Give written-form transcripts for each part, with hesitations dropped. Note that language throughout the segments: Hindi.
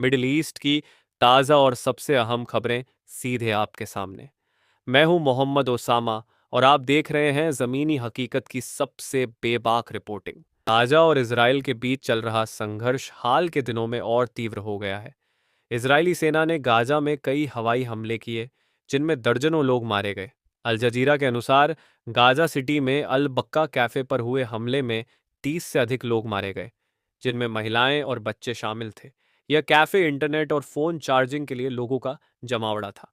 मिडिल ईस्ट की ताज़ा और सबसे अहम खबरें सीधे आपके सामने। मैं हूं मोहम्मद ओसामा और आप देख रहे हैं ज़मीनी हकीकत की सबसे बेबाक रिपोर्टिंग। गाजा और इसराइल के बीच चल रहा संघर्ष हाल के दिनों में और तीव्र हो गया है। इजरायली सेना ने गाजा में कई हवाई हमले किए, जिनमें दर्जनों लोग मारे गए। अल जजीरा के अनुसार गाजा सिटी में अल बक्का कैफे पर हुए हमले में 30 से अधिक लोग मारे गए, जिनमें महिलाएं और बच्चे शामिल थे। यह कैफे इंटरनेट और फोन चार्जिंग के लिए लोगों का जमावड़ा था।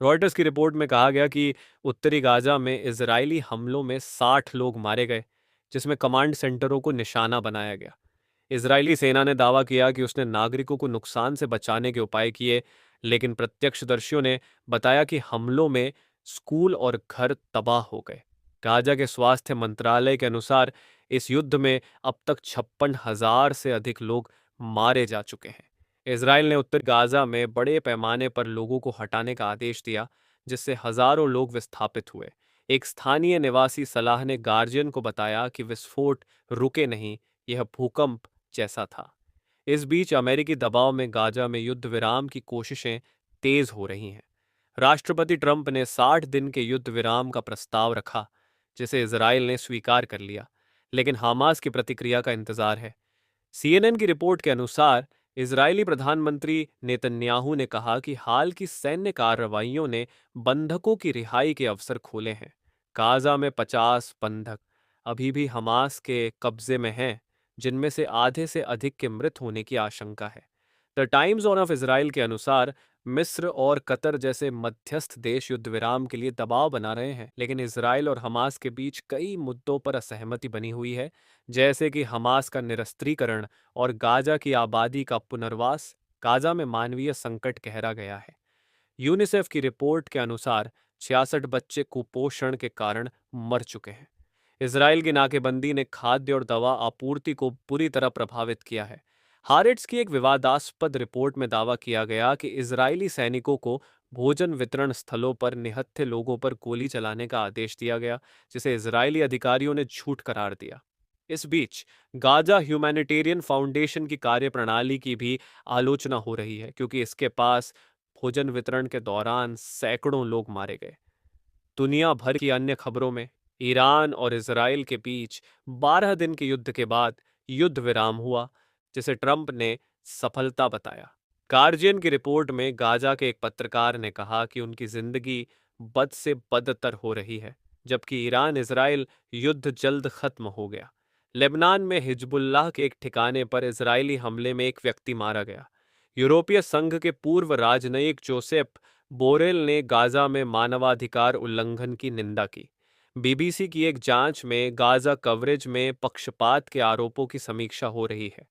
रॉयटर्स की रिपोर्ट में कहा गया कि उत्तरी गाजा में इजरायली हमलों में 60 लोग मारे गए, जिसमें कमांड सेंटरों को निशाना बनाया गया। इजरायली सेना ने दावा किया कि उसने नागरिकों को नुकसान से बचाने के उपाय किए, लेकिन प्रत्यक्षदर्शियों ने बताया कि हमलों में स्कूल और घर तबाह हो गए। गाजा के स्वास्थ्य मंत्रालय के अनुसार इस युद्ध में अब तक 56,000 से अधिक लोग मारे जा चुके हैं। इसराइल ने उत्तर गाजा में बड़े पैमाने पर लोगों को हटाने का आदेश दिया, जिससे हजारों लोग विस्थापित हुए। एक स्थानीय निवासी सलाह ने गार्जियन को बताया कि विस्फोट रुके नहीं, यह भूकंप जैसा था। इस बीच अमेरिकी दबाव में गाजा में युद्ध विराम की कोशिशें तेज हो रही हैं। राष्ट्रपति ट्रंप ने 60 दिन के युद्ध विराम का प्रस्ताव रखा, जिसे इजराइल ने स्वीकार कर लिया, लेकिन हमास की प्रतिक्रिया का इंतजार है। सीएनएन की रिपोर्ट के अनुसार इजरायली प्रधानमंत्री नेतन्याहू ने कहा कि हाल की सैन्य कार्रवाइयों ने बंधकों की रिहाई के अवसर खोले हैं। गाजा में 50 बंधक अभी भी हमास के कब्जे में हैं, जिनमें से अधिक के मृत होने की आशंका है। द टाइम्स ऑफ इसराइल के अनुसार मिस्र और कतर जैसे मध्यस्थ देश युद्ध विराम के लिए दबाव बना रहे हैं, लेकिन इसराइल और हमास के बीच कई मुद्दों पर असहमति बनी हुई है, जैसे कि हमास का निरस्त्रीकरण और गाजा की आबादी का पुनर्वास। गाजा में मानवीय संकट गहरा गया है। यूनिसेफ की रिपोर्ट के अनुसार 66 बच्चे कुपोषण के कारण मर चुके हैं। इसराइल की नाकेबंदी ने खाद्य और दवा आपूर्ति को बुरी तरह प्रभावित किया है। हारेट्स की एक विवादास्पद रिपोर्ट में दावा किया गया कि इजरायली सैनिकों को भोजन वितरण स्थलों पर निहत्थे लोगों पर गोली चलाने का आदेश दिया गया, जिसे इजरायली अधिकारियों ने झूठ करार दिया। इस बीच गाजा ह्यूमैनिटेरियन फाउंडेशन की कार्यप्रणाली की भी आलोचना हो रही है, क्योंकि इसके पास भोजन वितरण के दौरान सैकड़ों लोग मारे गए। दुनिया भर की अन्य खबरों में ईरान और इसराइल के बीच 12 दिन के युद्ध के बाद युद्ध विराम हुआ, जिसे ट्रंप ने सफलता बताया। गार्जियन की रिपोर्ट में गाजा के एक पत्रकार ने कहा कि उनकी जिंदगी बद से बदतर हो रही है, जबकि ईरान इजराइल युद्ध जल्द खत्म हो गया। लेबनान में हिजबुल्लाह के एक ठिकाने पर इजरायली हमले में एक व्यक्ति मारा गया। यूरोपीय संघ के पूर्व राजनयिक जोसेफ बोरेल ने गाजा में मानवाधिकार उल्लंघन की निंदा की। बीबीसी की एक जांच में गाजा कवरेज में पक्षपात के आरोपों की समीक्षा हो रही है।